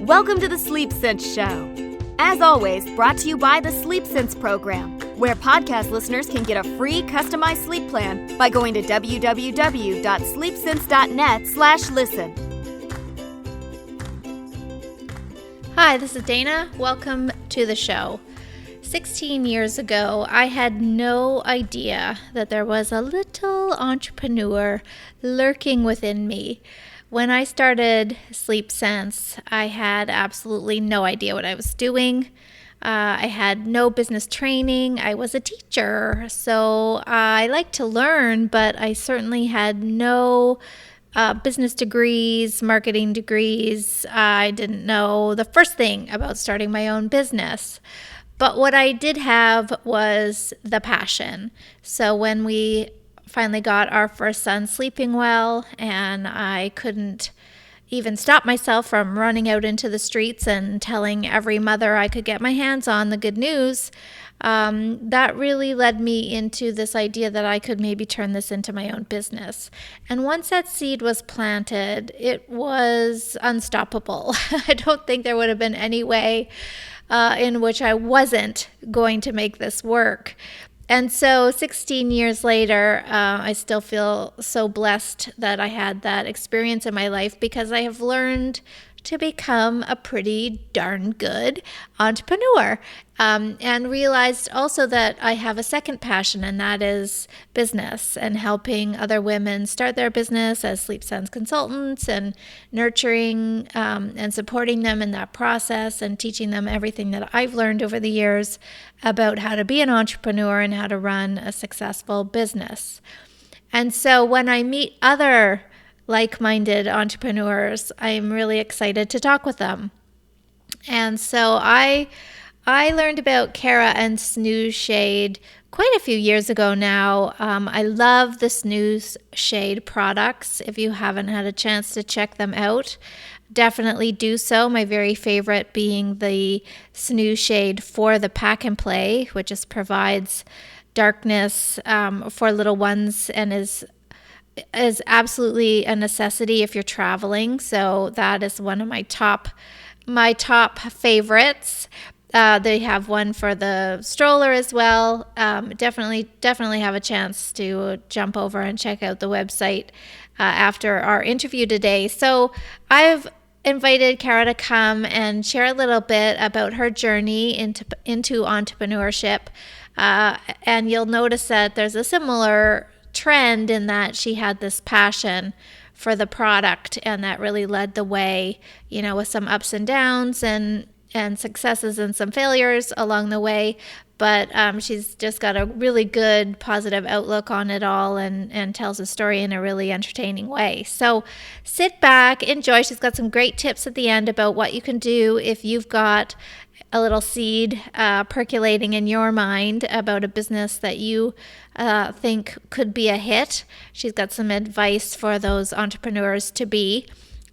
Welcome to the Sleep Sense Show. As always, brought to you by the Sleep Sense program, where podcast listeners can get a free customized sleep plan by going to www.sleepsense.net/listen. Hi, this is Dana. Welcome to the show. 16 years ago, I had no idea that there was a little entrepreneur lurking within me. When I started Sleep Sense, I had absolutely no idea what I was doing. I had no business training. I was a teacher, so I like to learn, but I certainly had no business degrees, marketing degrees. I didn't know the first thing about starting my own business. But what I did have was the passion. So when we finally got our first son sleeping well, and I couldn't even stop myself from running out into the streets and telling every mother I could get my hands on the good news, that really led me into this idea that I could maybe turn this into my own business. And once that seed was planted, it was unstoppable. I don't think there would have been any way in which I wasn't going to make this work. And so 16 years later, I still feel so blessed that I had that experience in my life, because I have learned to become a pretty darn good entrepreneur, and realized also that I have a second passion, and that is business and helping other women start their business as Sleep Sense consultants, and nurturing and supporting them in that process, and teaching them everything that I've learned over the years about how to be an entrepreneur and how to run a successful business. And so when I meet other like-minded entrepreneurs, I'm really excited to talk with them. And so I learned about Cara and Snoozeshade quite a few years ago now. I love the Snoozeshade products. If you haven't had a chance to check them out, definitely do so. My very favorite being the Snoozeshade for the pack and play, which just provides darkness for little ones and is absolutely a necessity if you're traveling. So that is one of my top favorites. They have one for the stroller as well. Definitely have a chance to jump over and check out the website after our interview today. So I've invited Cara to come and share a little bit about her journey into entrepreneurship. And you'll notice that there's a similar trend in that she had this passion for the product, and that really led the way, with some ups and downs and successes and some failures along the way. But she's just got a really good positive outlook on it all, and tells a story in a really entertaining way. So sit back, enjoy. She's got some great tips at the end about what you can do if you've got a little seed percolating in your mind about a business that you think could be a hit. She's got some advice for those entrepreneurs to be,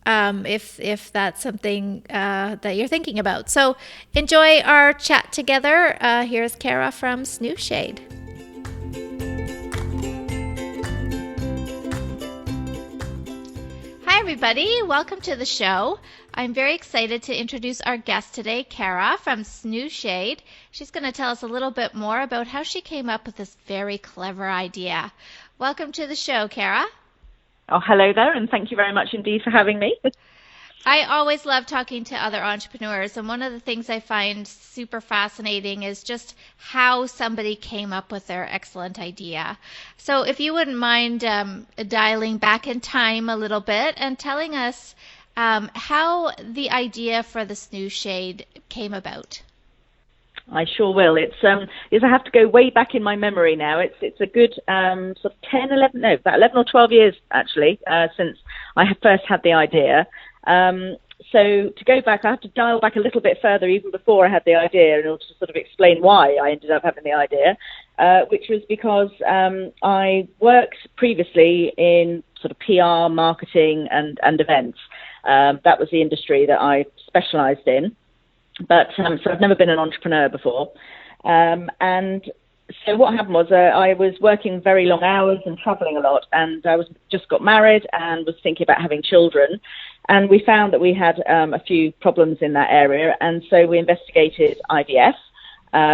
if that's something that you're thinking about. So enjoy our chat together. Here's Cara from Snoozeshade. Hi, everybody. Welcome to the show. I'm very excited to introduce our guest today, Cara from Snoozeshade. She's going to tell us a little bit more about how she came up with this very clever idea. Welcome to the show, Cara. Oh, hello there, and thank you very much indeed for having me. I always love talking to other entrepreneurs, and one of the things I find super fascinating is just how somebody came up with their excellent idea. So if you wouldn't mind dialing back in time a little bit and telling us how the idea for the Snoozeshade came about. I sure will. I have to go way back in my memory now. It's a good sort of about 11 or 12 years actually since I first had the idea. So to go back, I have to dial back a little bit further, even before I had the idea, in order to sort of explain why I ended up having the idea, which was because I worked previously in sort of PR, marketing, and events. That was the industry that I specialised in. But so I've never been an entrepreneur before. And so what happened was I was working very long hours and traveling a lot, and I just got married and was thinking about having children. And we found that we had a few problems in that area. And so we investigated IVF,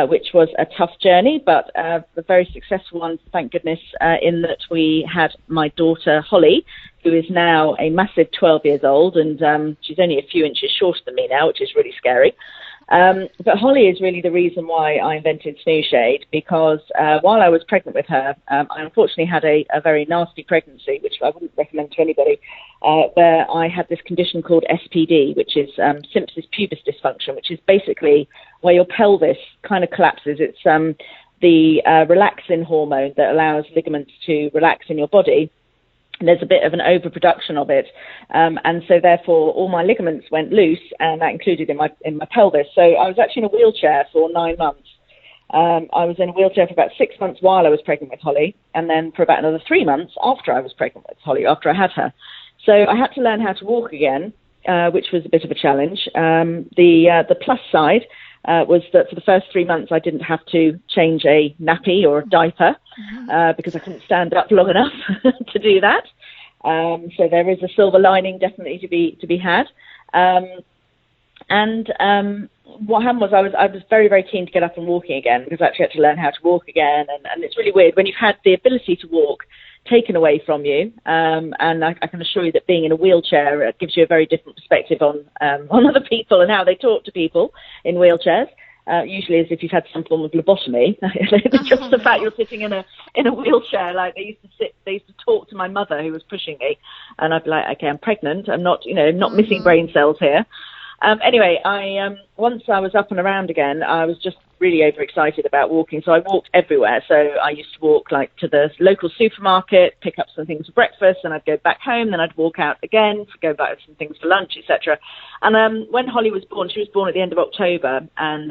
which was a tough journey, but a very successful one, thank goodness, in that we had my daughter, Holly, who is now a massive 12 years old, and she's only a few inches shorter than me now, which is really scary. But Holly is really the reason why I invented Snoozeshade, because while I was pregnant with her, I unfortunately had a very nasty pregnancy, which I wouldn't recommend to anybody, where I had this condition called SPD, which is symphysis pubis dysfunction, which is basically where your pelvis kind of collapses. It's the relaxin hormone that allows ligaments to relax in your body. There's a bit of an overproduction of it, and so therefore all my ligaments went loose, and that included in my pelvis. So I was actually in a wheelchair for 9 months. I was in a wheelchair for about 6 months while I was pregnant with Holly, and then for about another 3 months after I was pregnant with Holly, after I had her. So I had to learn how to walk again, which was a bit of a challenge. The plus side was that for the first 3 months I didn't have to change a nappy or a diaper because I couldn't stand up long enough to do that. So there is a silver lining definitely to be had. What happened was I was very, very keen to get up and walking again, because I actually had to learn how to walk again. And it's really weird when you've had the ability to walk taken away from you. And I can assure you that being in a wheelchair gives you a very different perspective on other people and how they talk to people in wheelchairs. Usually as if you've had some form of lobotomy. Just the fact you're sitting in a wheelchair, like they used to talk to my mother who was pushing me, and I'd be like, okay, I'm pregnant. I'm not, not missing brain cells here. Anyway, once I was up and around again, I was just really overexcited about walking. So I walked everywhere. So I used to walk like to the local supermarket, pick up some things for breakfast, and I'd go back home. Then I'd walk out again, go back with some things for lunch, etc. And when Holly was born, she was born at the end of October. And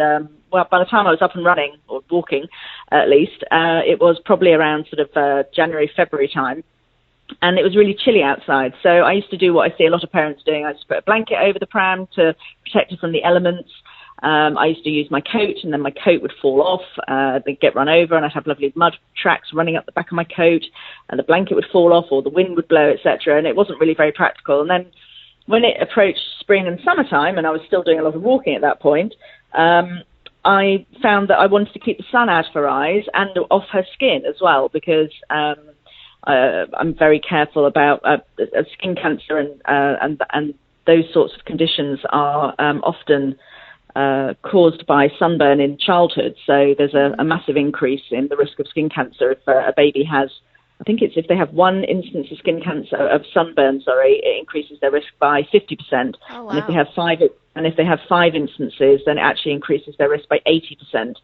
well, by the time I was up and running, or walking at least, it was probably around sort of January, February time. And it was really chilly outside. So I used to do what I see a lot of parents doing. I used to put a blanket over the pram to protect her from the elements. I used to use my coat, and then my coat would fall off. They'd get run over, and I'd have lovely mud tracks running up the back of my coat, and the blanket would fall off, or the wind would blow, etc. And it wasn't really very practical. And then when it approached spring and summertime, and I was still doing a lot of walking at that point, I found that I wanted to keep the sun out of her eyes and off her skin as well, because I'm very careful about skin cancer, and those sorts of conditions are often caused by sunburn in childhood. So there's a massive increase in the risk of skin cancer if a baby has, I think it's if they have one instance of skin cancer, of sunburn, it increases their risk by 50%. Oh, wow. And if they have five instances, then it actually increases their risk by 80%.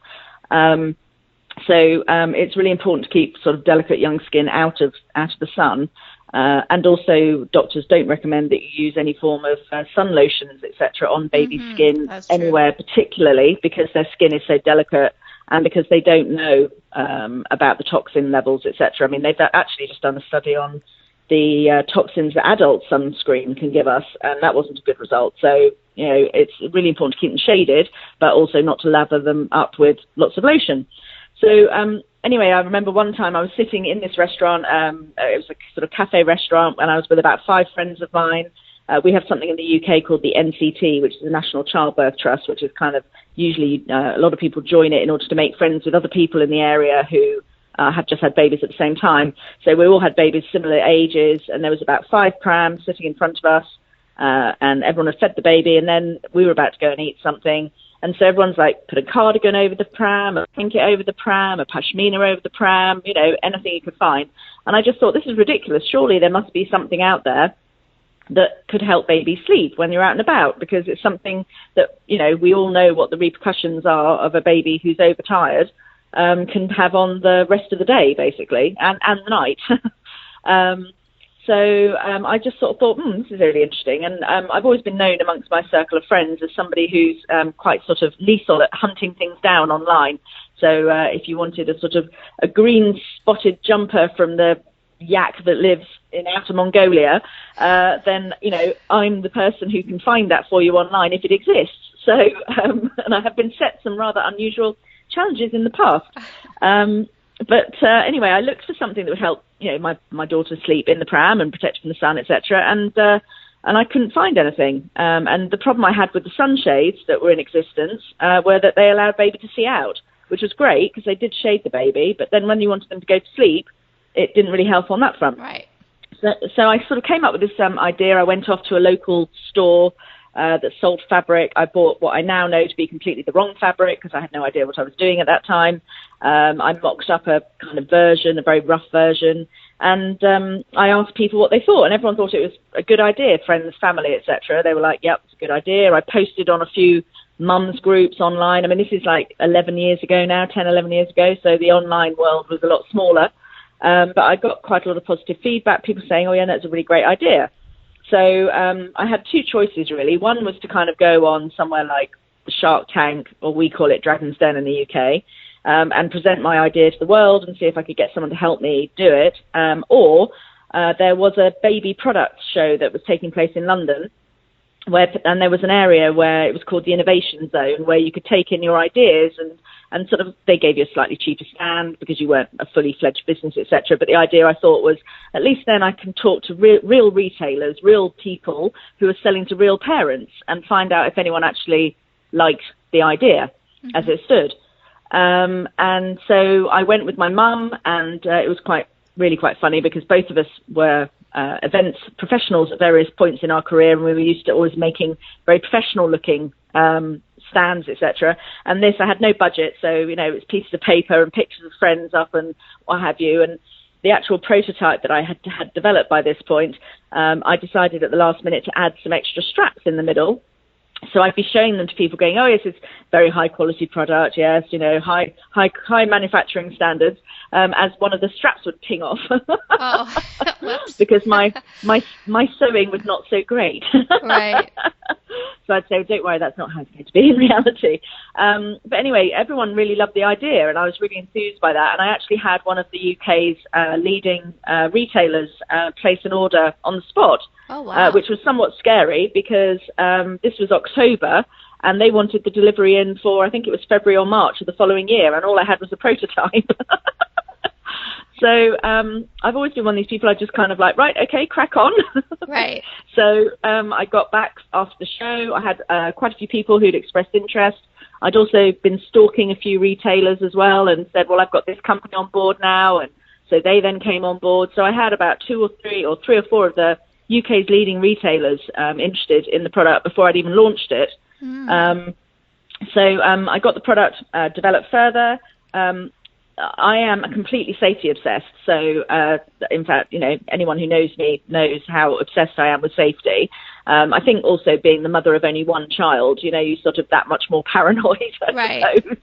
So it's really important to keep sort of delicate young skin out of the sun. And also, doctors don't recommend that you use any form of sun lotions, etc., on baby skin anywhere, particularly because their skin is so delicate and because they don't know about the toxin levels, etc. I mean, they've actually just done a study on the toxins that adult sunscreen can give us, and that wasn't a good result. So, it's really important to keep them shaded, but also not to lather them up with lots of lotion. So anyway, I remember one time I was sitting in this restaurant. It was a sort of cafe restaurant, and I was with about 5 friends of mine. We have something in the UK called the NCT, which is the National Childbirth Trust, which is kind of usually a lot of people join it in order to make friends with other people in the area who have just had babies at the same time. So we all had babies similar ages, and there was about 5 prams sitting in front of us, and everyone had fed the baby, and then we were about to go and eat something. And so everyone's like put a cardigan over the pram, a blanket over the pram, a pashmina over the pram, anything you could find. And I just thought, this is ridiculous. Surely there must be something out there that could help babies sleep when you're out and about, because it's something that, we all know what the repercussions are of a baby who's overtired can have on the rest of the day, basically, and the night. So I just sort of thought, this is really interesting. And I've always been known amongst my circle of friends as somebody who's quite sort of lethal at hunting things down online. So if you wanted a sort of a green spotted jumper from the yak that lives in outer Mongolia, then, I'm the person who can find that for you online if it exists. So, and I have been set some rather unusual challenges in the past. But anyway, I looked for something that would help, my daughter sleep in the pram and protect from the sun, etc. And and I couldn't find anything. And the problem I had with the sunshades that were in existence were that they allowed baby to see out, which was great because they did shade the baby, but then when you wanted them to go to sleep, it didn't really help on that front. Right. So I sort of came up with this idea. I went off to a local store that sold fabric. I bought what I now know to be completely the wrong fabric because I had no idea what I was doing at that time. I mocked up a kind of version, a very rough version, and I asked people what they thought, and everyone thought it was a good idea, friends, family, etc. They were like, yep, it's a good idea. I posted on a few mums groups online. I mean, this is like 11 years ago now, 10, 11 years ago, so the online world was a lot smaller. But I got quite a lot of positive feedback, people saying, oh, yeah, that's a really great idea. So I had two choices, really. One was to kind of go on somewhere like Shark Tank, or we call it Dragon's Den in the UK, and present my idea to the world and see if I could get someone to help me do it. Or there was a baby product show that was taking place in London, and there was an area where it was called the Innovation Zone, where you could take in your ideas and sort of they gave you a slightly cheaper stand because you weren't a fully fledged business, etc. But the idea I thought was at least then I can talk to real retailers, real people who are selling to real parents and find out if anyone actually liked the idea as it stood. And so I went with my mum, and it was really quite funny because both of us were events professionals at various points in our career, and we were used to always making very professional looking stands, etc. And this, I had no budget, so it was pieces of paper and pictures of friends up and what have you. And the actual prototype that I had developed by this point, I decided at the last minute to add some extra straps in the middle. So I'd be showing them to people going, oh, yes, it's very high quality product. Yes, high manufacturing standards, as one of the straps would ping off. Oh, because my sewing was not so great. Right. So I'd say, don't worry, that's not how it's going to be in reality. But anyway, everyone really loved the idea, and I was really enthused by that. And I actually had one of the UK's leading retailers place an order on the spot. Oh, wow. Which was somewhat scary because this was October and they wanted the delivery in for, I think it was February or March of the following year, and all I had was a prototype. So I've always been one of these people I just kind of like, right, okay, crack on. Right. So I got back after the show. I had quite a few people who'd expressed interest. I'd also been stalking a few retailers as well and said, well, I've got this company on board now. And so they then came on board. So I had about three or four of the UK's leading retailers interested in the product before I'd even launched it. So I got the product developed further. I am completely safety obsessed. So in fact, anyone who knows me knows how obsessed I am with safety. I think also being the mother of only one child, you sort of that much more paranoid, I suppose.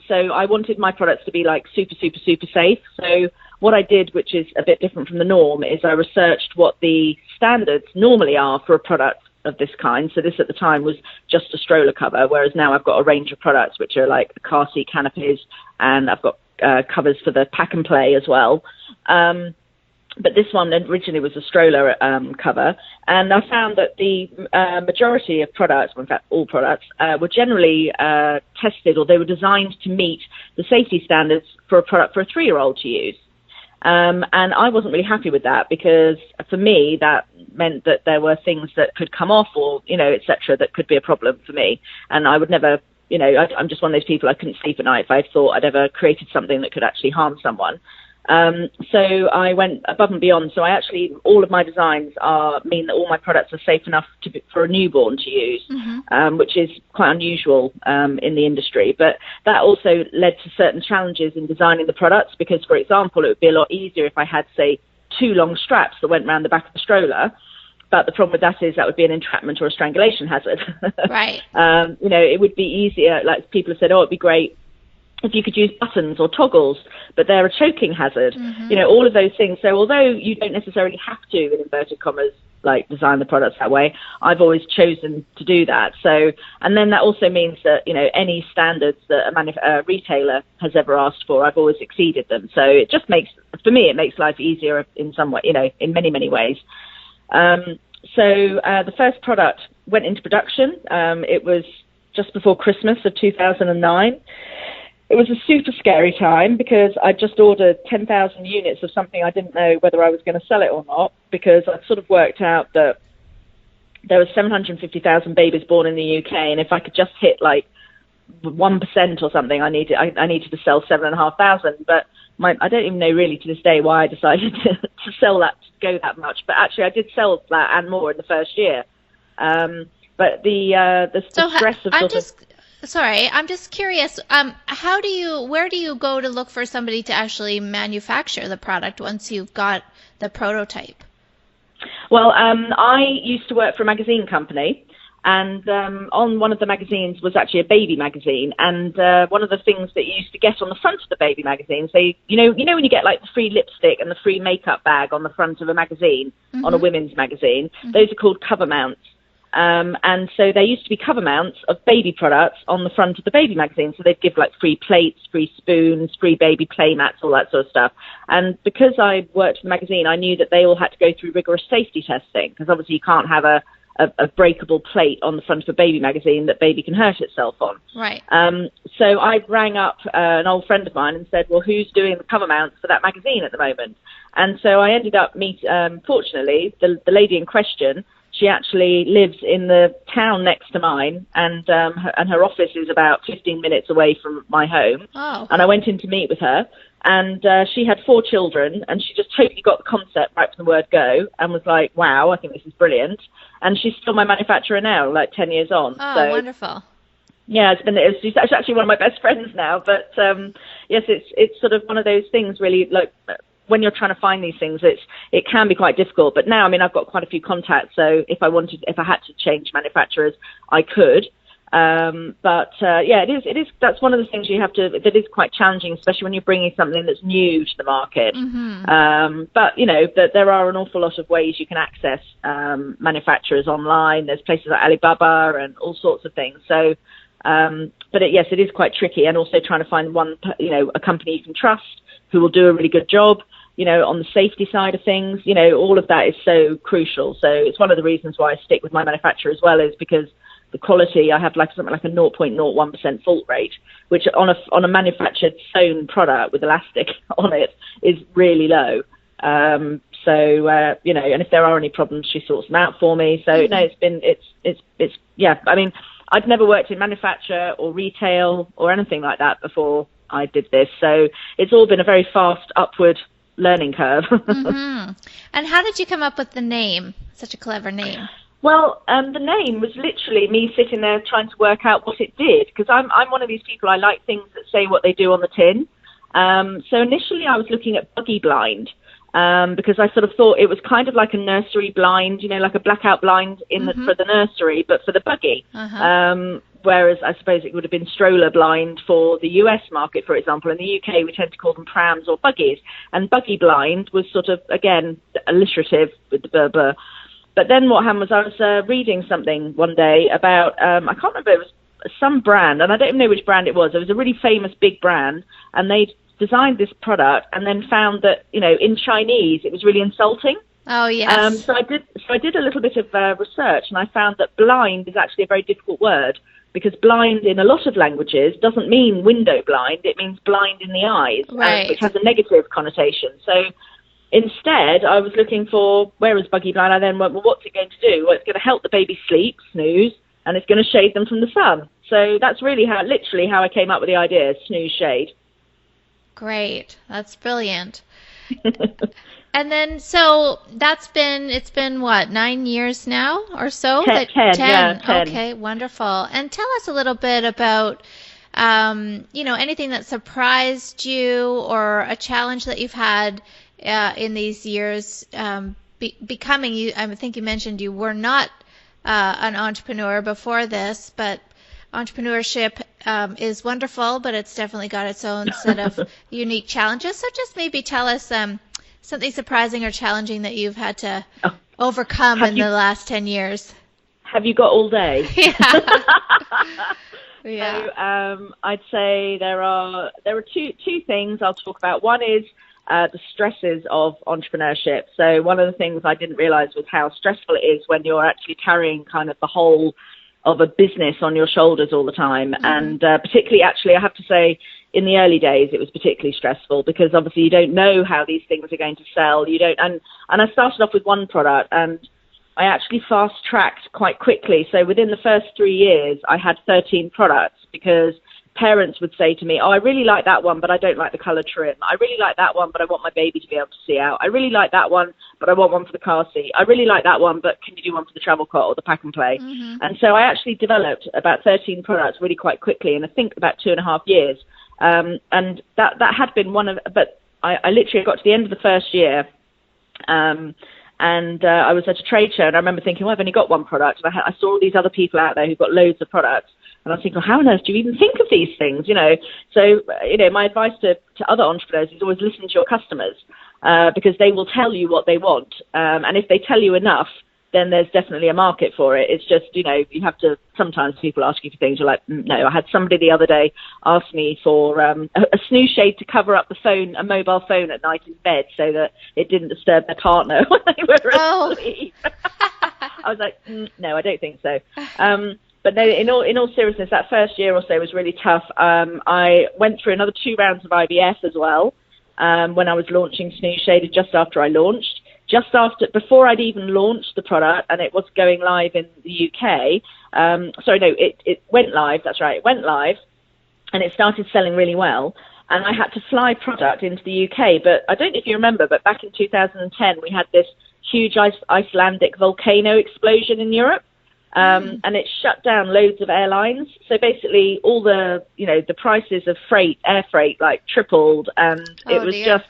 So I wanted my products to be like super, super, super safe. So what I did, which is a bit different from the norm, is I researched what the standards normally are for a product of this kind. So this at the time was just a stroller cover, whereas now I've got a range of products which are like car seat canopies, and I've got covers for the pack and play as well. But this one originally was a stroller cover, and I found that the majority of products, well, in fact all products, were generally tested, or they were designed to meet the safety standards for a product for a 3-year-old to use. And I wasn't really happy with that because for me that meant that there were things that could come off or, et cetera, that could be a problem for me. And I would never, I'm just one of those people, I couldn't sleep at night if I thought I'd ever created something that could actually harm someone. So I went above and beyond. So all of my designs mean that all my products are safe enough for a newborn to use, which is quite unusual in the industry. But that also led to certain challenges in designing the products because, for example, it would be a lot easier if I had, say, 2 long straps that went around the back of the stroller. But the problem with that is that would be an entrapment or a strangulation hazard. Right. It would be easier, like people have said, it'd be great if you could use buttons or toggles, but they're a choking hazard, all of those things. So although you don't necessarily have to, in inverted commas, like design the products that way, I've always chosen to do that. So, and then that also means that, any standards that a retailer has ever asked for, I've always exceeded them. So it just makes life easier in some way, in many, many ways. So the first product went into production. It was just before Christmas of 2009. It was a super scary time because I just ordered 10,000 units of something I didn't know whether I was going to sell it or not, because I'd sort of worked out that there were 750,000 babies born in the UK, and if I could just hit like 1% or something, I needed to sell 7,500. But I don't even know really to this day why I decided to sell that, to go that much. But actually, I did sell that and more in the first year. But the stress of I'm just curious. Where do you go to look for somebody to actually manufacture the product once you've got the prototype? Well, I used to work for a magazine company, and on one of the magazines was actually a baby magazine. And one of the things that you used to get on the front of the baby magazine, so you know when you get like the free lipstick and the free makeup bag on the front of a magazine, on a women's magazine, those are called cover mounts. And so there used to be cover mounts of baby products on the front of the baby magazine. So they'd give like free plates, free spoons, free baby play mats, all that sort of stuff. And because I worked for the magazine, I knew that they all had to go through rigorous safety testing, because obviously you can't have a breakable plate on the front of a baby magazine that baby can hurt itself on. Right. So I rang up an old friend of mine and said, well, who's doing the cover mounts for that magazine at the moment? And so I ended up fortunately, the lady in question, she actually lives in the town next to mine, and her office is about 15 minutes away from my home. Oh. And I went in to meet with her, and she had 4 children, and she just totally got the concept right from the word go, and was like, wow, I think this is brilliant. And she's still my manufacturer now, like 10 years on. Oh, so, wonderful. Yeah, she's actually one of my best friends now. But yes, it's sort of one of those things, really, like, when you're trying to find these things, it can be quite difficult. But now, I mean, I've got quite a few contacts, so if I had to change manufacturers, I could. It is. That's one of the things that is quite challenging, especially when you're bringing something that's new to the market. Mm-hmm. But you know, there are an awful lot of ways you can access manufacturers online. There's places like Alibaba and all sorts of things. So, yes, it is quite tricky, and also trying to find a company you can trust who will do a really good job. You know, on the safety side of things, you know, all of that is so crucial. So it's one of the reasons why I stick with my manufacturer as well, is because the quality, I have something like a 0.01% fault rate, which on a manufactured sewn product with elastic on it is really low. And if there are any problems, she sorts them out for me. So no, I mean, I'd never worked in manufacture or retail or anything like that before I did this. So it's all been a very fast upward learning curve. Mm-hmm. And how did you come up with the name? Such a clever name. Well, the name was literally me sitting there trying to work out what it did, because I'm one of these people, I like things that say what they do on the tin. So initially I was looking at buggy blind, because I sort of thought it was kind of like a nursery blind, you know, like a blackout blind for the nursery, but for the buggy. Uh-huh. Whereas I suppose it would have been stroller blind for the US market, for example. In the UK, we tend to call them prams or buggies. And buggy blind was sort of, again, alliterative with the burr. But then what happened was I was reading something one day about, I can't remember, it was some brand, and I don't even know which brand it was. It was a really famous big brand, and they designed this product and then found that, you know, in Chinese it was really insulting. Oh, yes. So I did a little bit of research, and I found that blind is actually a very difficult word, because blind in a lot of languages doesn't mean window blind, it means blind in the eyes, right. Which has a negative connotation. So instead, I was looking for, where is buggy blind? I then went, well, what's it going to do? Well, it's going to help the baby sleep, snooze, and it's going to shade them from the sun. So that's really literally how I came up with the idea, Snoozeshade. Great. That's brilliant. And then, so it's been what, 9 years now or so? 10. Yeah, 10. Okay, wonderful. And tell us a little bit about, anything that surprised you or a challenge that you've had in these years becoming you. I think you mentioned you were not an entrepreneur before this, but entrepreneurship is wonderful, but it's definitely got its own set of unique challenges. So just maybe tell us something surprising or challenging that you've had to overcome in the last 10 years. Have you got all day? Yeah. Yeah. So I'd say there are two things I'll talk about. One is the stresses of entrepreneurship. So one of the things I didn't realize was how stressful it is when you're actually carrying kind of the whole of a business on your shoulders all the time. Mm-hmm. And particularly, actually, I have to say, in the early days, it was particularly stressful because obviously you don't know how these things are going to sell. You don't, and I started off with one product, and I actually fast-tracked quite quickly. So within the first 3 years, I had 13 products because parents would say to me, oh, I really like that one, but I don't like the colour trim. I really like that one, but I want my baby to be able to see out. I really like that one, but I want one for the car seat. I really like that one, but can you do one for the travel cot or the pack and play? Mm-hmm. And so I actually developed about 13 products really quite quickly in, I think, about 2.5 years. And that had been one of, but I literally got to the end of the first year, and I was at a trade show, and I remember thinking, well, I've only got one product. And I saw all these other people out there who've got loads of products. And I was thinking, well, how on earth do you even think of these things, you know? So, you know, my advice to other entrepreneurs is always listen to your customers, because they will tell you what they want. And if they tell you enough, then there's definitely a market for it. It's just, you know, you have to, sometimes people ask you for things, you're like, no. I had somebody the other day ask me for a Snoozeshade to cover up the phone, a mobile phone at night in bed so that it didn't disturb their partner when they were asleep. I was like, no, I don't think so. But no, in all seriousness, that first year or so was really tough. I went through another 2 rounds of IVF as well, when I was launching Snoozeshade, just after I launched. Before I'd even launched the product, and it was going live in the UK. It went live, that's right, it went live, and it started selling really well. And I had to fly product into the UK, but I don't know if you remember, but back in 2010, we had this huge Icelandic volcano explosion in Europe. And it shut down loads of airlines. So basically all the prices of air freight, like tripled, and it was just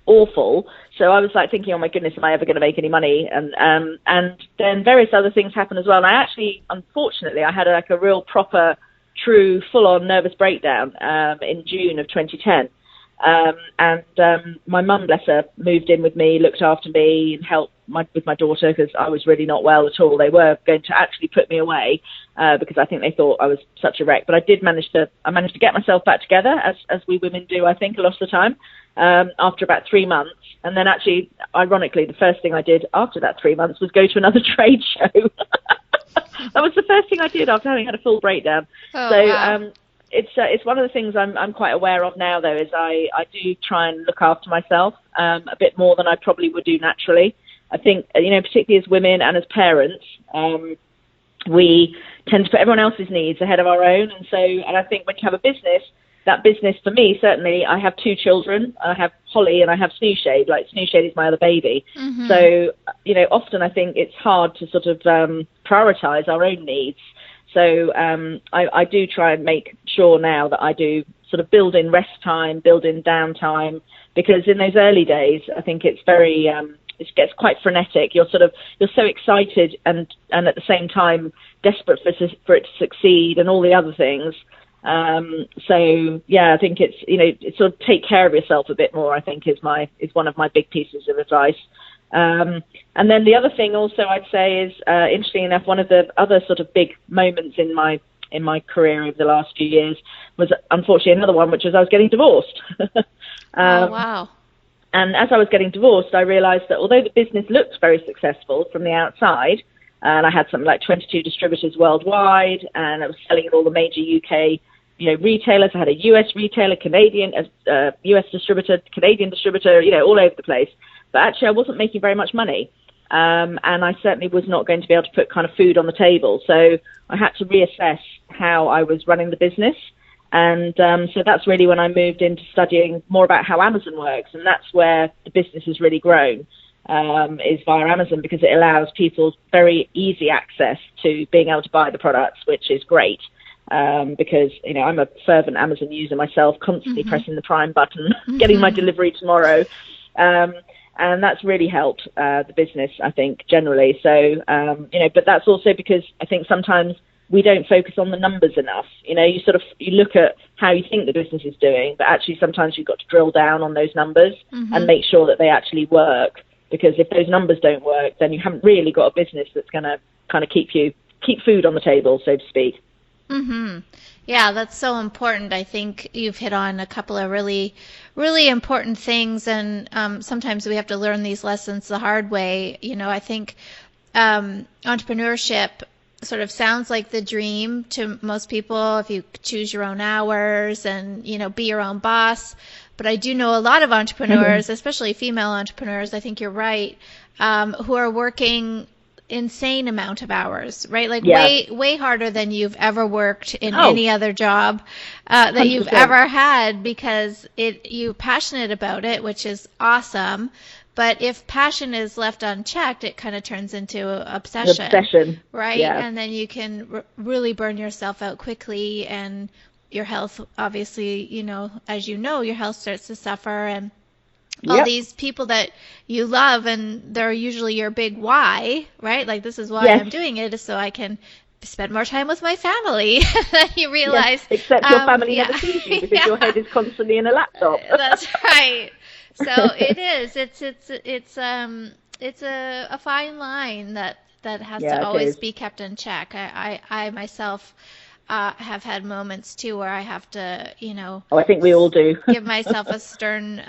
awful. So I was like thinking, oh my goodness, am I ever going to make any money? And then various other things happened as well. And I actually, unfortunately, I had a real proper, true, full-on nervous breakdown, in June of 2010. My mum, bless her, moved in with me, looked after me and helped with my daughter because I was really not well at all. They were going to actually put me away because I think they thought I was such a wreck. But I managed to get myself back together, as we women do, I think, a lot of the time, after about 3 months. And then actually, ironically, the first thing I did after that 3 months was go to another trade show. That was the first thing I did after having had a full breakdown. Wow. It's one of the things I'm quite aware of now, though, is I do try and look after myself a bit more than I probably would do naturally. I think, particularly as women and as parents, we tend to put everyone else's needs ahead of our own. And I think when you have a business, that business, for me, certainly, I have 2 children. I have Holly and I have Snoozeshade. Like, Snoozeshade is my other baby. Mm-hmm. So, often I think it's hard to sort of prioritize our own needs. So I do try and make sure now that I do sort of build in rest time, build in downtime, because in those early days, I think it's very, it gets quite frenetic. You're so excited and at the same time desperate for it to succeed and all the other things. So yeah, I think it's sort of take care of yourself a bit more, I think is one of my big pieces of advice. And then the other thing also I'd say is, interesting enough, one of the other sort of big moments in my career over the last few years was unfortunately another one, which was I was getting divorced. Oh, wow. And as I was getting divorced, I realized that although the business looked very successful from the outside, and I had something like 22 distributors worldwide, and I was selling at all the major UK, retailers. I had a US retailer, Canadian, US distributor, Canadian distributor, all over the place. But actually, I wasn't making very much money. And I certainly was not going to be able to put kind of food on the table. So I had to reassess how I was running the business. And so that's really when I moved into studying more about how Amazon works. And that's where the business has really grown, is via Amazon, because it allows people very easy access to being able to buy the products, which is great. Because, I'm a fervent Amazon user myself, constantly pressing the Prime button, getting my delivery tomorrow. And that's really helped the business, I think, generally. So, but that's also because I think sometimes we don't focus on the numbers enough. You look at how you think the business is doing, but actually sometimes you've got to drill down on those numbers and make sure that they actually work. Because if those numbers don't work, then you haven't really got a business that's going to kind of keep food on the table, so to speak. Mm-hmm. Yeah, that's so important. I think you've hit on a couple of really, really important things, and sometimes we have to learn these lessons the hard way. I think entrepreneurship sort of sounds like the dream to most people if you choose your own hours and, be your own boss. But I do know a lot of entrepreneurs, especially female entrepreneurs, I think you're right, who are working insane amount of hours, right? Like way harder than you've ever worked in any other job that you've ever had, because you're passionate about it, which is awesome. But if passion is left unchecked, it kind of turns into obsession. Right? Yeah. And then you can really burn yourself out quickly, and your health, obviously, as your health starts to suffer, and all these people that you love, and they're usually your big why, right? Like, this is why I'm doing it, is so I can spend more time with my family. You realize. Yes, except your family never sees you because your head is constantly in a laptop. That's right. So it is. It's a fine line that has to always be kept in check. I myself have had moments too where I have to, I think we all do. give myself a stern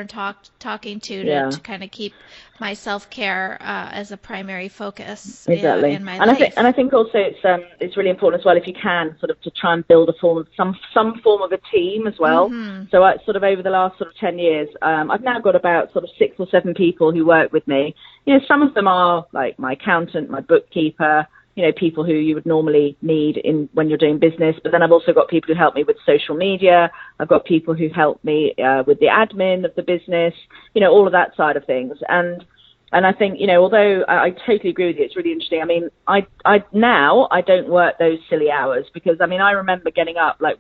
talking to kind of keep my self-care as a primary focus in my life. I think also it's really important as well, if you can, sort of to try and build some form of a team as well. Mm-hmm. So sort of over the last sort of 10 years, I've now got about sort of 6 or 7 people who work with me. Some of them are like my accountant, my bookkeeper, people who you would normally need when you're doing business. But then I've also got people who help me with social media. I've got people who help me with the admin of the business, all of that side of things. And I think, although I totally agree with you, it's really interesting. I mean, I don't work those silly hours because, I mean, I remember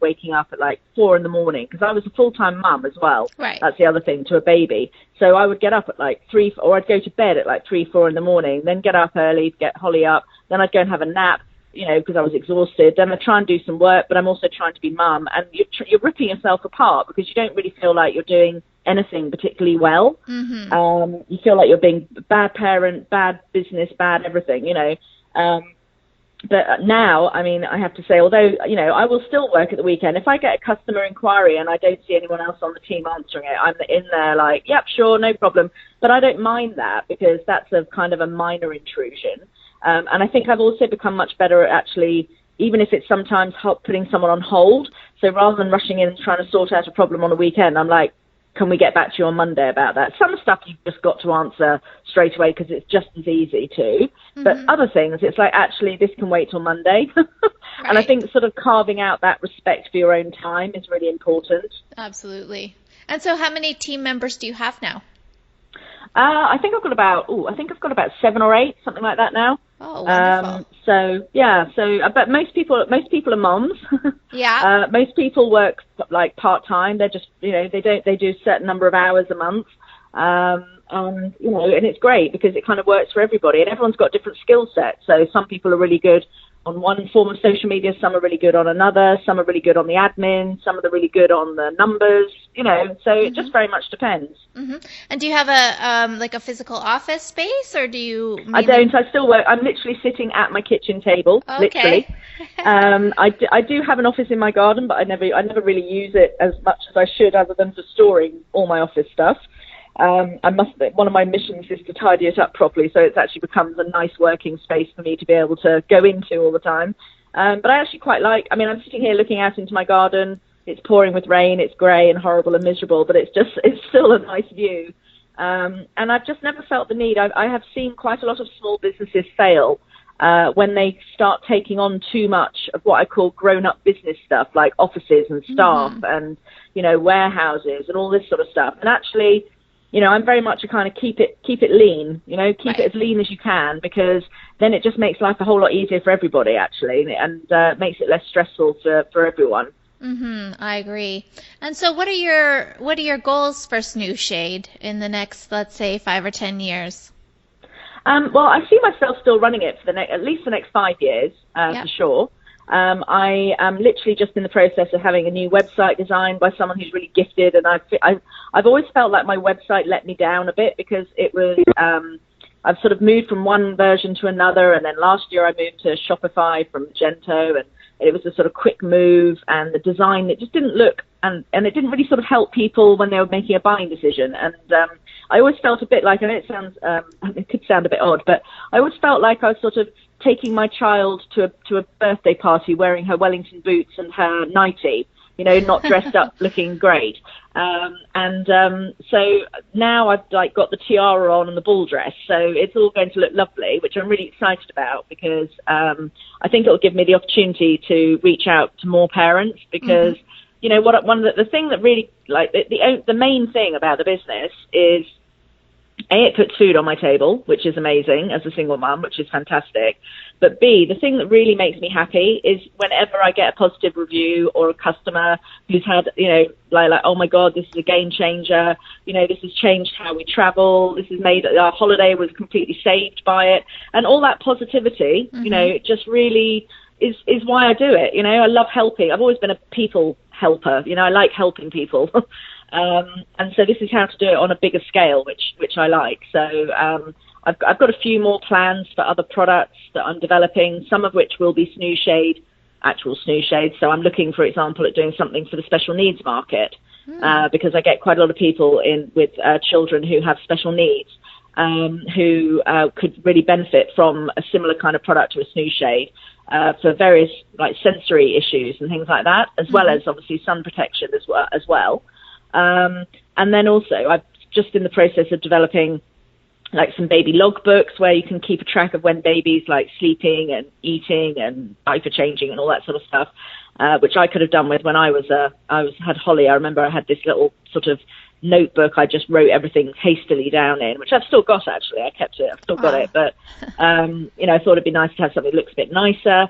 waking up at like 4 a.m. because I was a full-time mum as well. Right. That's the other thing, to a baby. So I would get up at like 3, or I'd go to bed at like 3, 4 a.m, then get up early to get Holly up. Then I'd go and have a nap, because I was exhausted. Then I'd try and do some work, but I'm also trying to be mum. And you're ripping yourself apart because you don't really feel like you're doing anything particularly well. Mm-hmm. You feel like you're being a bad parent, bad business, bad everything, But now, I mean, I have to say, although, I will still work at the weekend. If I get a customer inquiry and I don't see anyone else on the team answering it, I'm in there like, yep, sure, no problem. But I don't mind that because that's a kind of a minor intrusion. And I think I've also become much better at actually, even if it's sometimes putting someone on hold. So rather than rushing in and trying to sort out a problem on a weekend, I'm like, can we get back to you on Monday about that? Some stuff you've just got to answer straight away because it's just as easy to. Mm-hmm. But other things, it's like, actually, this can wait till Monday. Right. And I think sort of carving out that respect for your own time is really important. Absolutely. And so how many team members do you have now? I think I've got about 7 or 8, something like that now. Oh, wonderful. But most people are moms. Yeah. Most people work like part-time. They're just, they do a certain number of hours a month. And it's great because it kind of works for everybody, and everyone's got different skill sets. So some people are really good on one form of social media, some are really good on another, some are really good on the admin, some are really good on the numbers, so it just very much depends. Mm-hmm. And do you have a physical office space, or do you? I don't. I still work. I'm literally sitting at my kitchen table, literally. I do have an office in my garden, but I never really use it as much as I should, other than for storing all my office stuff. One of my missions is to tidy it up properly, so it actually becomes a nice working space for me to be able to go into all the time. But I actually quite I'm sitting here looking out into my garden. It's pouring with rain. It's grey and horrible and miserable, but it's still a nice view. And I've just never felt the need. I have seen quite a lot of small businesses fail when they start taking on too much of what I call grown-up business stuff, like offices and staff and, warehouses and all this sort of stuff. And actually, I'm very much a kind of keep it lean, keep it as lean as you can, because then it just makes life a whole lot easier for everybody, actually, and makes it less stressful for everyone. Mm-hmm. I agree. And so what are your goals for Snoozeshade in the next, let's say, 5 or 10 years? Well, I see myself still running it for at least the next 5 years, for sure. I am literally just in the process of having a new website designed by someone who's really gifted, and I've always felt like my website let me down a bit because it was I've sort of moved from one version to another, and then last year I moved to Shopify from Magento, and it was a sort of quick move, and the design, it just didn't look, and it didn't really sort of help people when they were making a buying decision. And I always felt a bit like, I know it could sound a bit odd, but I always felt like I was sort of taking my child to a birthday party wearing her Wellington boots and her nightie, not dressed up looking great. So now I've like got the tiara on and the ball dress, so it's all going to look lovely, which I'm really excited about, because I think it will give me the opportunity to reach out to more parents, because the thing that really, like, the main thing about the business is, A, it puts food on my table, which is amazing as a single mum, which is fantastic. But B, the thing that really makes me happy is whenever I get a positive review or a customer who's had, like, oh my God, this is a game changer. This has changed how we travel. This has made our holiday was completely saved by it. And all that positivity, it just really is why I do it. I love helping. I've always been a people helper. I like helping people. And so this is how to do it on a bigger scale, which I like. So I've got a few more plans for other products that I'm developing, some of which will be Snoozeshade, actual Snoozeshade. So I'm looking, for example, at doing something for the special needs market, because I get quite a lot of people with children who have special needs, who could really benefit from a similar kind of product to a Snoozeshade. For various like sensory issues and things like that, as well as obviously sun protection as well. And then also I'm just in the process of developing like some baby logbooks where you can keep a track of when baby's like sleeping and eating and diaper changing and all that sort of stuff, which I could have done with when I had Holly. I remember I had this little sort of notebook I just wrote everything hastily down in, which I've still got, actually. I kept it. I've still got it. But, I thought it'd be nice to have something that looks a bit nicer.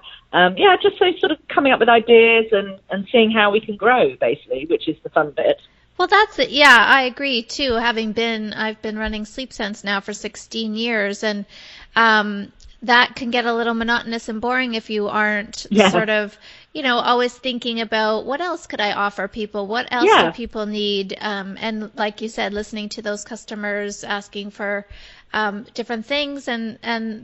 Just so sort of coming up with ideas and seeing how we can grow, basically, which is the fun bit. Well, that's it. Yeah, I agree too. I've been running Sleep Sense now for 16 years, and that can get a little monotonous and boring if you aren't sort of, always thinking about what else could I offer people? What else do people need? And like you said, listening to those customers asking for different things, and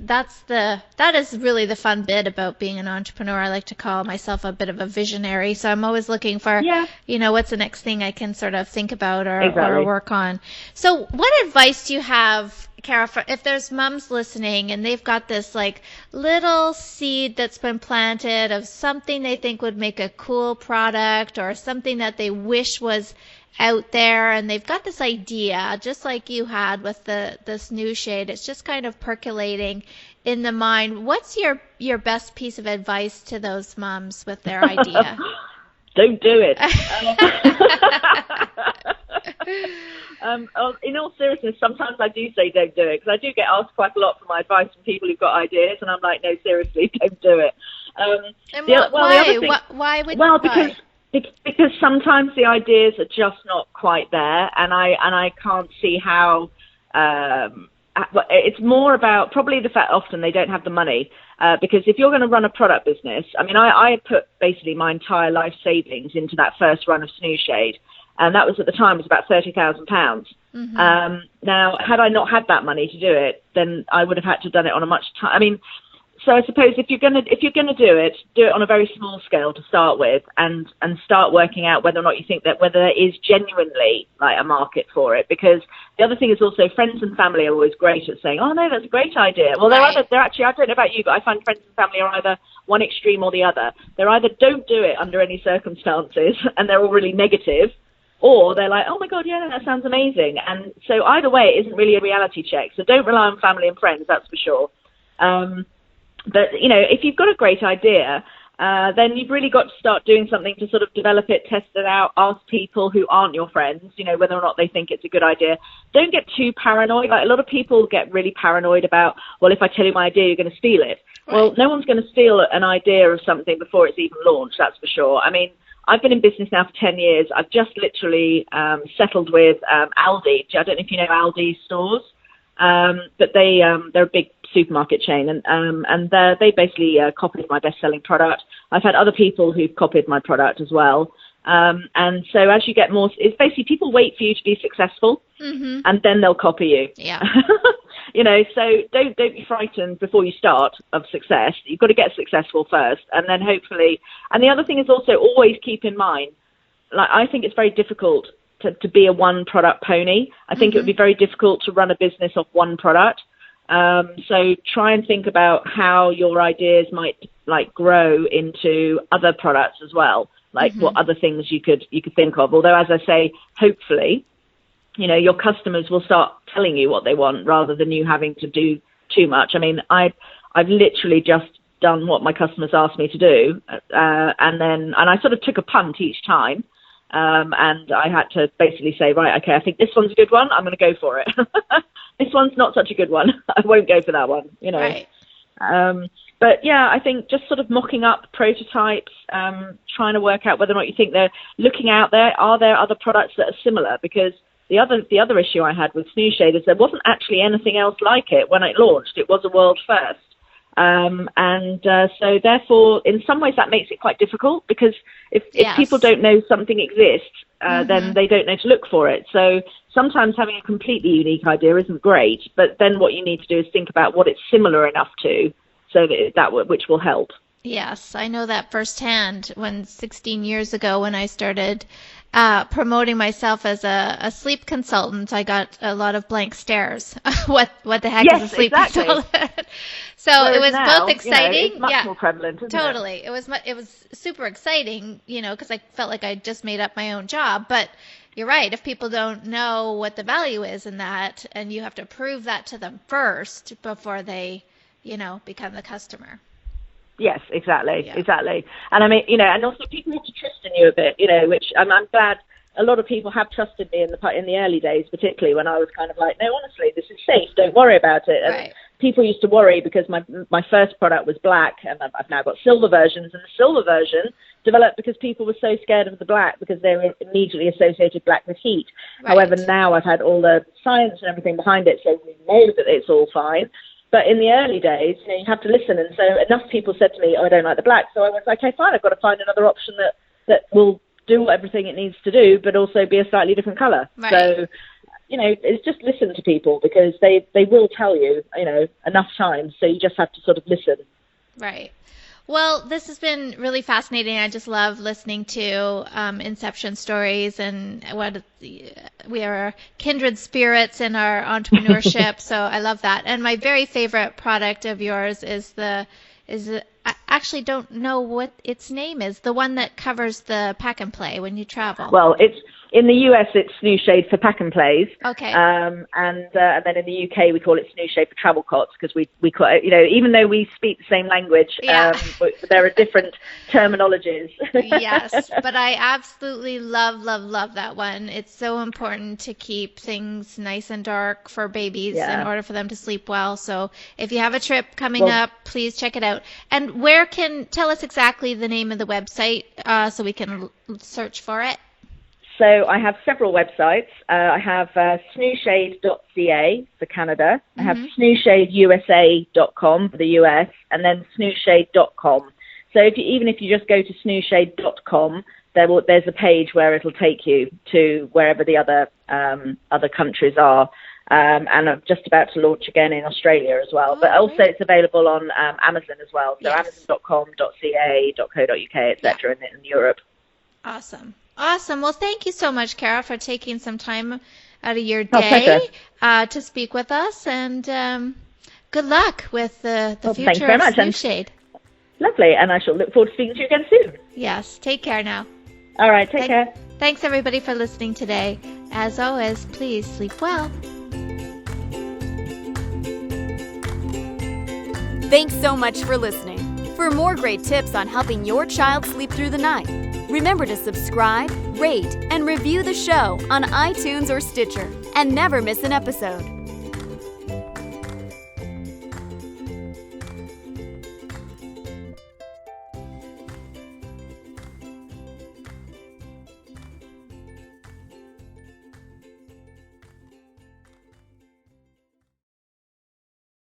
that is really the fun bit about being an entrepreneur. I like to call myself a bit of a visionary, so I'm always looking for what's the next thing I can sort of think about or work on. So what advice do you have, Cara, if there's moms listening and they've got this like little seed that's been planted of something they think would make a cool product, or something that they wish was out there, and they've got this idea just like you had with the Snoozeshade, it's just kind of percolating in the mind. What's your best piece of advice to those moms with their idea? Don't do it. In all seriousness, sometimes I do say don't do it, because I do get asked quite a lot for my advice from people who've got ideas, and I'm like, no, seriously, don't do it. Why? Because sometimes the ideas are just not quite there, and I can't see how. It's more about probably the fact often they don't have the money, because if you're going to run a product business, I mean, I put basically my entire life savings into that first run of Snoozeshade, and that was at the time was about £30,000. Now, had I not had that money to do it, then I would have had to have done it on a much time. I mean. So I suppose if you're gonna do it on a very small scale to start with, and start working out whether or not you think that whether there is genuinely like a market for it. Because the other thing is also friends and family are always great at saying, oh no, that's a great idea. Well, they're actually, I don't know about you, but I find friends and family are either one extreme or the other. They're either don't do it under any circumstances, and they're all really negative, or they're like, oh my God, yeah, that sounds amazing. And so either way, it isn't really a reality check. So don't rely on family and friends, that's for sure. But, if you've got a great idea, then you've really got to start doing something to sort of develop it, test it out, ask people who aren't your friends, whether or not they think it's a good idea. Don't get too paranoid. Like, a lot of people get really paranoid about, well, if I tell you my idea, you're going to steal it. Right. Well, no one's going to steal an idea of something before it's even launched, that's for sure. I mean, I've been in business now for 10 years. I've just literally settled with Aldi. I don't know if you know Aldi stores. But they're a big supermarket chain, and they basically copied my best-selling product. I've had other people who've copied my product as well. And so as you get more, it's basically people wait for you to be successful, and then they'll copy you. Yeah. So don't be frightened before you start of success. You've got to get successful first, and then hopefully. And the other thing is also always keep in mind, like, I think it's very difficult to be a one product pony. I think it would be very difficult to run a business off one product. So try and think about how your ideas might like grow into other products as well, like what other things you could think of. Although, as I say, hopefully, your customers will start telling you what they want rather than you having to do too much. I mean, I've literally just done what my customers asked me to do, and I sort of took a punt each time, and I had to basically say, right, okay, I think this one's a good one, I'm going to go for it. This one's not such a good one, I won't go for that one, Right. But yeah, I think just sort of mocking up prototypes, trying to work out whether or not you think they're looking out there. Are there other products that are similar? Because the other issue I had with Snoozeshade is there wasn't actually anything else like it when it launched. It was a world first. So therefore, in some ways, that makes it quite difficult, because if people don't know something exists, then they don't know to look for it. So sometimes having a completely unique idea isn't great, but then what you need to do is think about what it's similar enough to, so which will help. Yes, I know that firsthand. 16 years ago, when I started promoting myself as a sleep consultant, I got a lot of blank stares. What the heck is a sleep consultant? So Whereas it was now, both exciting. it's much more prevalent, isn't totally. it? It was super exciting, because I felt like I just made up my own job. But you're right. If people don't know what the value is in that, and you have to prove that to them first before they, become the customer. Yes, exactly. And I mean, and also people have to trust in you a bit, which I'm glad a lot of people have trusted me in the early days, particularly when I was kind of like, no, honestly, this is safe, don't worry about it. And right. People used to worry because my first product was black, and I've now got silver versions, and the silver version developed because people were so scared of the black because they were immediately associated black with heat. Right. However, now I've had all the science and everything behind it, so we know that it's all fine. But in the early days, you have to listen. And so enough people said to me, I don't like the black. So I was like, okay, fine, I've got to find another option that will do everything it needs to do, but also be a slightly different color. Right. So, it's just listen to people, because they will tell you, enough times. So you just have to sort of listen. Right. Well, this has been really fascinating. I just love listening to inception stories, and we are kindred spirits in our entrepreneurship. So I love that. And my very favorite product of yours is I actually don't know what its name is. The one that covers the pack and play when you travel. Well, it's in the US, it's Snoozeshade for pack and plays. Okay. And then in the UK, we call it Snoozeshade for travel cots, because we call it, even though we speak the same language, there are different terminologies. Yes, but I absolutely love that one. It's so important to keep things nice and dark for babies in order for them to sleep well. So if you have a trip coming up, please check it out. And tell us exactly the name of the website so we can search for it. So I have several websites. I have snoozeshade.ca for Canada. I have snoozeshadeusa.com for the US, and then snoozeshade.com. So even if you just go to snoozeshade.com, there's a page where it'll take you to wherever the other countries are. And I'm just about to launch again in Australia as well. But also it's available on Amazon as well. So amazon.com.ca, .co.uk, etc. in Europe. Awesome. Well, thank you so much, Cara, for taking some time out of your day to speak with us. And good luck with the future of Snoozeshade. Lovely. And I shall look forward to speaking to you again soon. Yes. Take care now. All right. Take care. Thanks, everybody, for listening today. As always, please sleep well. Thanks so much for listening. For more great tips on helping your child sleep through the night, remember to subscribe, rate, and review the show on iTunes or Stitcher, and never miss an episode.